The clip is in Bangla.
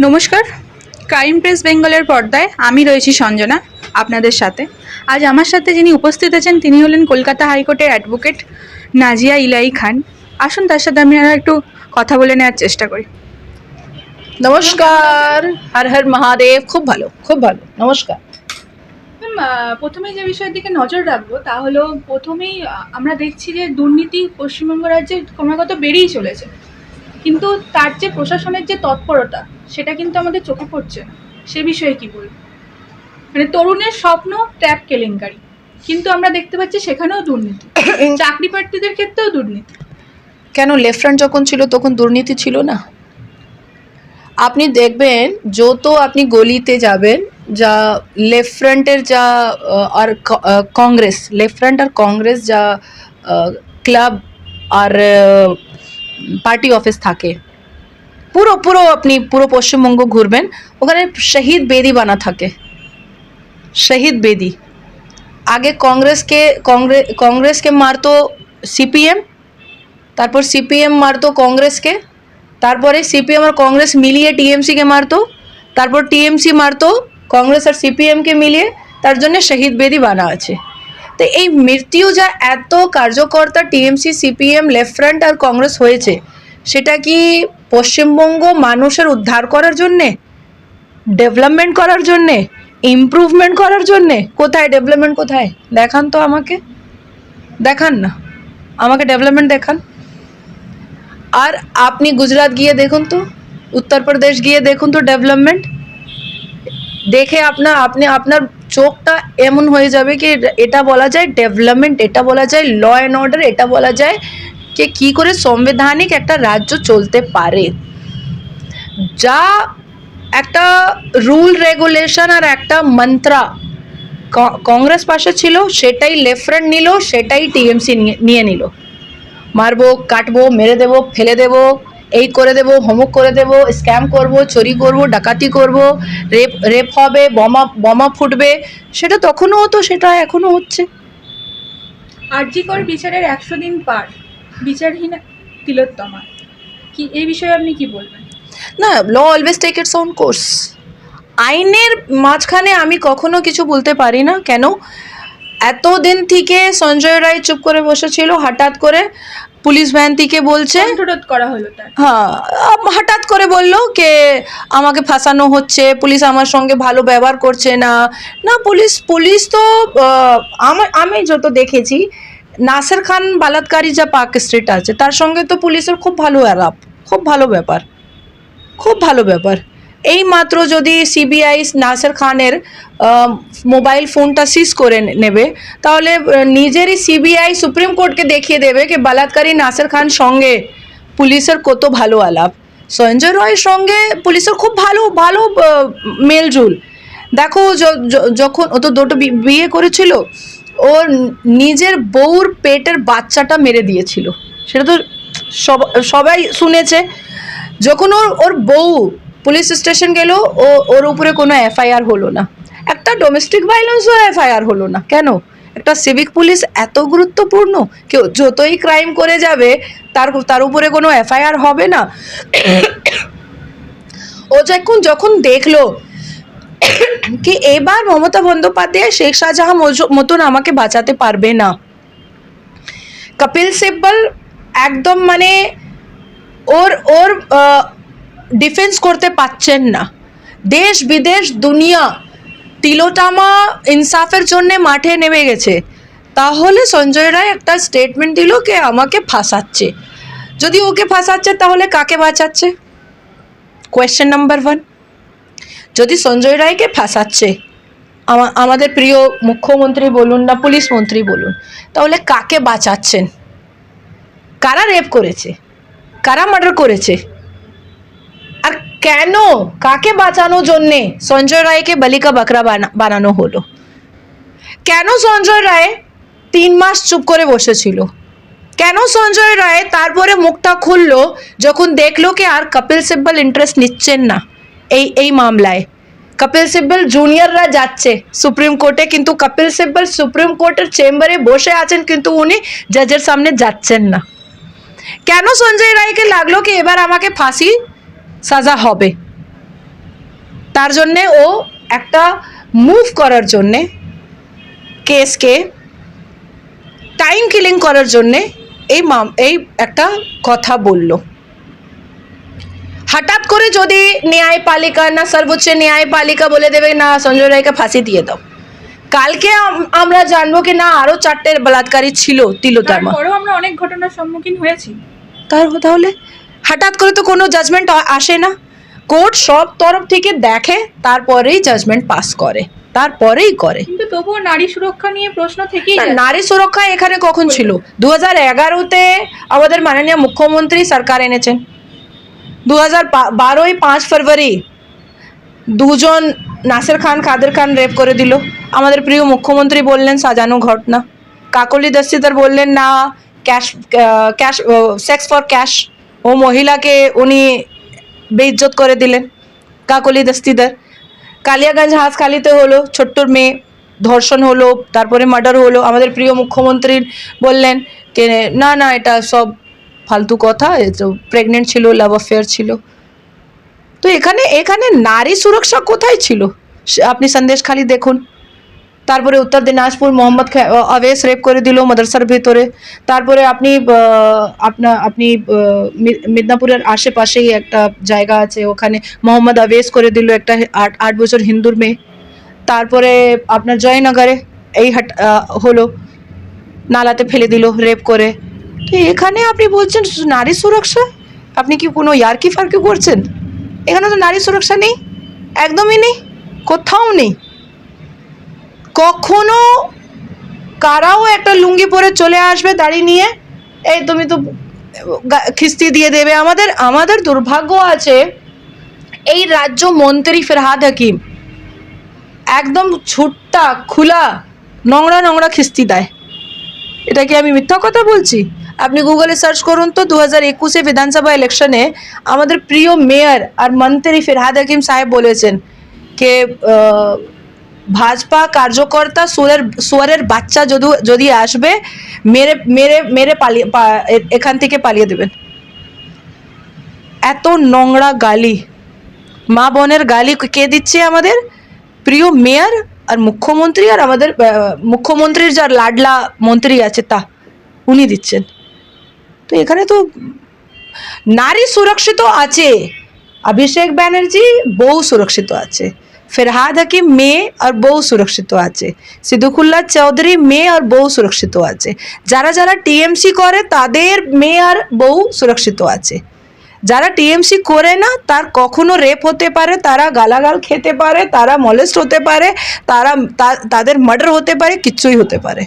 নমস্কার। ক্রাইম প্রেস বেঙ্গলের পর্দায় আমি রয়েছি সঞ্জনা আপনাদের সাথে। আজ আমার সাথে যিনি উপস্থিত আছেন তিনি হলেন কলকাতা হাইকোর্টের অ্যাডভোকেট নাজিয়া ইলাই খান। আসুন তার সাথে আমি একটু কথা বলে নেওয়ার চেষ্টা করি। নমস্কার, হর হর মহাদেব। খুব ভালো, খুব ভালো। নমস্কার। প্রথমে যে বিষয়ের দিকে নজর রাখবো তা হলো প্রথমেই আমরা দেখছি যে দুর্নীতি পশ্চিমবঙ্গ রাজ্যে ক্রমাগত বেড়েই চলেছে, কিন্তু তার যে প্রশাসনের যে তৎপরতা সেটা কিন্তু আমাদের চোখে পড়ছে না। সে বিষয়ে কি বলবো? মানে তরুণের স্বপ্ন ট্র্যাপ কেলেঙ্কারি, কিন্তু আমরা দেখতে পাচ্ছি সেখানেও দুর্নীতি, চাকরি প্রার্থীদের ক্ষেত্রেও দুর্নীতি। কেন লেফট ফ্রন্ট যখন ছিল তখন দুর্নীতি ছিল না? আপনি দেখবেন যত আপনি গলিতে যাবেন, যা লেফট ফ্রন্টের যা আর কংগ্রেস, লেফট ফ্রন্ট আর কংগ্রেস যা ক্লাব আর পার্টি অফিস থাকে, পুরো পুরো আপনি পুরো পশ্চিমবঙ্গ ঘুরবেন, ওখানে শহীদ বেদি বানা থাকে। শহীদ বেদি আগে কংগ্রেসকে মারতো সিপিএম, তারপর সিপিএম মারতো কংগ্রেসকে, তারপরে সিপিএম আর কংগ্রেস মিলিয়ে টিএমসিকে মারতো, তারপর টিএমসি মারতো কংগ্রেস আর সিপিএমকে মিলিয়ে, তার জন্য শহীদ বেদি বানা আছে। তো এই মৃত্যু যা এত কার্যকর্তা টিএমসি সিপিএম লেফট ফ্রন্ট আর কংগ্রেস হয়েছে, সেটা কি পশ্চিমবঙ্গ মানুষের উদ্ধার করার জন্যে, ডেভেলপমেন্ট করার জন্যে, ইমপ্রুভমেন্ট করার জন্যে? কোথায় ডেভেলপমেন্ট? কোথায় দেখান তো আমাকে, দেখান না আমাকে ডেভেলপমেন্ট দেখান। আর আপনি গুজরাট গিয়ে দেখুন তো, উত্তরপ্রদেশ গিয়ে দেখুন তো ডেভেলপমেন্ট দেখে আপনি আপনার চোখটা এমন হয়ে যাবে কি এটা বলা যায় ডেভেলপমেন্ট, এটা বলা যায় ল অ্যান্ড অর্ডার, এটা বলা যায় যে কী করে সাংবিধানিক একটা রাজ্য চলতে পারে। যা একটা রুল রেগুলেশন আর একটা মন্ত্রা কংগ্রেস পাশে ছিল, সেটাই লেফট ফ্রন্ট নিল, সেটাই টিএমসি নিয়ে নিল। মারবো, কাটবো, মেরে দেবো, ফেলে দেবো, এই করে দেবো, হোমওয়ার্ক করে দেবো, স্ক্যাম করব, চুরি করব, ডাকাতি করব, রেপ হবে, বোমা ফুটবে। সেটা তখনও হতো, সেটা এখনও হচ্ছে। আরজিকর বিচারের 100 দিন পার, বিচারহীন তিলোত্তমা, কি এই বিষয়ে আপনি কি বলবেন? না, law always take its own course. আইনের মাঝখানে আমি কখনো কিছু বলতে পারি না। কেন? এতদিন থেকে সঞ্জয় রায় চুপ করে বসেছিল, হঠাৎ করে পুলিশ ভ্যান থেকে বলছে, কণ্ঠরোধ করা হলো তার। হ্যাঁ, হঠাৎ করে বলল কে আমাকে ফাঁসানো হচ্ছে, পুলিশ আমার সঙ্গে ভালো ব্যবহার করছে না। না, পুলিশ তো আমি যত দেখেছি, নাসির খান বালাৎকারী যা পার্ক স্ট্রিট আছে, তার সঙ্গে তো পুলিশের খুব ভালো আলাপ, খুব ভালো ব্যাপার, খুব ভালো ব্যাপার। এই মাত্র যদি সিবিআই নাসির খানের মোবাইল ফোনটা সিজ করে নেবে, তাহলে নিজেরই সিবিআই সুপ্রিম কোর্টকে দেখিয়ে দেবে কি বালাৎকারী নাসির খান সঙ্গে পুলিশের কত ভালো আলাপ। সঞ্জয় রায়ের সঙ্গে পুলিশের খুব ভালো ভালো মেলজুল। দেখো, যখন ও তো দুটো বিয়ে করেছিল, ওর নিজের বউর পেটের বাচ্চাটা মেরে দিয়েছিল, সেটা তো সবাই শুনেছে। যখন ওর বউ পুলিশ স্টেশন গেল, ওর উপরে কোনো এফআইআর হলো না, একটা ডোমেস্টিক ভায়োলেন্সও এফআইআর হলো না। কেন? একটা সিভিক পুলিশ এত গুরুত্বপূর্ণ, কেউ যতই ক্রাইম করে যাবে তার উপরে কোনো এফআইআর হবে না? ও যখন দেখলো কি এবার মমতা বন্দ্যোপাধ্যায় শেখ শাহজাহান মতন আমাকে বাঁচাতে পারবে না, কপিল সিব্বল একদম মানে ওর ডিফেন্স করতে পারছেন না, দেশ বিদেশ দুনিয়া তিলোটামা ইনসাফের জন্যে মাঠে নেমে গেছে, তাহলে সঞ্জয় রায় একটা স্টেটমেন্ট দিল যে আমাকে ফাঁসাচ্ছে। যদি ওকে ফাঁসাচ্ছে তাহলে কাকে বাঁচাচ্ছে? Question number 1। যদি সঞ্জয় রায়কে ফাঁসাচ্ছে, আমাদের প্রিয় মুখ্যমন্ত্রী বলুন না পুলিশ মন্ত্রী বলুন, তাহলে কাকে বাঁচাচ্ছেন? কারা রেপ করেছে, কারা মার্ডার করেছে, আর কেন, কাকে বাঁচানোর জন্যে সঞ্জয় রায়কে বলিকা বাকরা বানানো হলো? কেন সঞ্জয় রায় 3 মাস চুপ করে বসেছিল? কেন সঞ্জয় রায় তারপরে মুখটা খুললো যখন দেখলো কি আর কপিল সিব্বল ইন্টারেস্ট নিচ্ছেন না এই মামলায়? কপিল সিব্বল জুনিয়ররা যাচ্ছে সুপ্রিম কোর্টে, কিন্তু কপিল সিব্বল সুপ্রিম কোর্টের চেম্বারে বসে আছেন, কিন্তু উনি জাজের সামনে যাচ্ছেন না। কেন সঞ্জয় রায়কে লাগলো কি এবার আমাকে ফাঁসি সাজা হবে? তার জন্যে ও একটা মুভ করার জন্যে, কেসকে টাইম কিলিং করার জন্যে এই একটা কথা বলল। হঠাৎ করে যদি ন্যায়পালিকা না সর্বোচ্চ ন্যায়পালিকা বলে দেবে না সঞ্জয় রায়কে ফাঁসি দিয়ে দাও, কালকে আমরা জানবো কি না আরো 4টে বলাৎকারী ছিল তিলোত্তমা। তারপরেও আমরা অনেক ঘটনার সম্মুখীন হয়েছি। তাহলে হঠাৎ করে তো কোনো জাজমেন্ট আসে না, কোর্ট সব তরফ থেকে দেখে তারপরেই জাজমেন্ট পাস করে, তারপরেই করে। কিন্তু তবুও নারী সুরক্ষা নিয়ে প্রশ্ন থেকেই না, যায়। নারী সুরক্ষা এখানে কখন ছিল? 2011-তে আমাদের মাননীয় মুখ্যমন্ত্রী সরকার এনেছেন। 2012-ই 5 ফেব্রুয়ারি দুজন নাসির খান কাদের খান রেপ করে দিল। আমাদের প্রিয় মুখ্যমন্ত্রী বললেন সাজানো ঘটনা। কাকলি দস্তিদার বললেন না, ক্যাশ সেক্স ফর ক্যাশ, ও মহিলাকে উনি বেইজ্জত করে দিলেন কাকলি দস্তিদার। কালিয়াগঞ্জ হাঁসখালিতে হলো, ছোট্টর মেয়ে ধর্ষণ হলো, তারপরে মার্ডার হলো। আমাদের প্রিয় মুখ্যমন্ত্রী বললেন যে না না এটা সব ফালতু কথা, এ তো প্রেগনেন্ট ছিল, লাভ অ্যাফেয়ার ছিল। তো এখানে নারী সুরক্ষা কোথায় ছিল? আপনি সন্দেশখালি দেখুন। তারপরে উত্তর দিনাজপুর মোহাম্মদ আবেশ রেপ করে দিল মাদ্রাসার ভেতরে। তারপরে আপনি মিদনাপুরের আশেপাশেই একটা জায়গা আছে, ওখানে মোহাম্মদ আবেশ করে দিল একটা 8 বছর হিন্দুর মেয়ে। তারপরে আপনার জয়নগরে হলো, নালাতে ফেলে দিল রেপ করে। তো এখানে আপনি বলছেন নারী সুরক্ষা? আপনি কি কোনো ইয়ার্কি ফার্কি করছেন? এখানে তো নারী সুরক্ষা নেই, একদমই নেই, কোথাও নেই। কখনো কারাও একটা লুঙ্গি পরে চলে আসবে দাড়ি নিয়ে, এই তুমি তো খিস্তি দিয়ে দেবে। আমাদের দুর্ভাগ্য আছে, এই রাজ্য মন্ত্রী ফিরহাদ হাকিম একদম ছুট্টা খোলা নোংরা নোংরা খিস্তি দেয়। এটা কি আমি মিথ্যা কথা বলছি? আপনি গুগলে সার্চ করুন তো, 2021 বিধানসভা ইলেকশনে আমাদের প্রিয় মেয়র আর মন্ত্রী ফিরহাদ হাকিম সাহেব বলেছেন যে ভাজপা কার্যকর্তা সুয়ারের বাচ্চা যদি আসবে মেরে মেরে মেরে এখান থেকে পালিয়ে দেবেন। এত নোংরা গালি, মা বোনের গালি কে দিচ্ছে? আমাদের প্রিয় মেয়র আর মুখ্যমন্ত্রী, আর আমাদের মুখ্যমন্ত্রীর যার লাডলা মন্ত্রী আছে উনি দিচ্ছেন। তো এখানে তো নারী সুরক্ষিত আছে, অভিষেক ব্যানার্জি বউ সুরক্ষিত আছে, ফিরহাদ হাকিম মেয়ে আর বউ সুরক্ষিত আছে, সিদ্দিকুল্লাহ চৌধুরী মেয়ে আর বউ সুরক্ষিত আছে, যারা যারা টিএমসি করে তাদের মেয়ে আর বউ সুরক্ষিত আছে। যারা টিএমসি করে না তার কখনো রেপ হতে পারে, তারা গালাগাল খেতে পারে, তারা মলেস্ট হতে পারে, তাদের মার্ডার হতে পারে, কিচ্ছুই হতে পারে।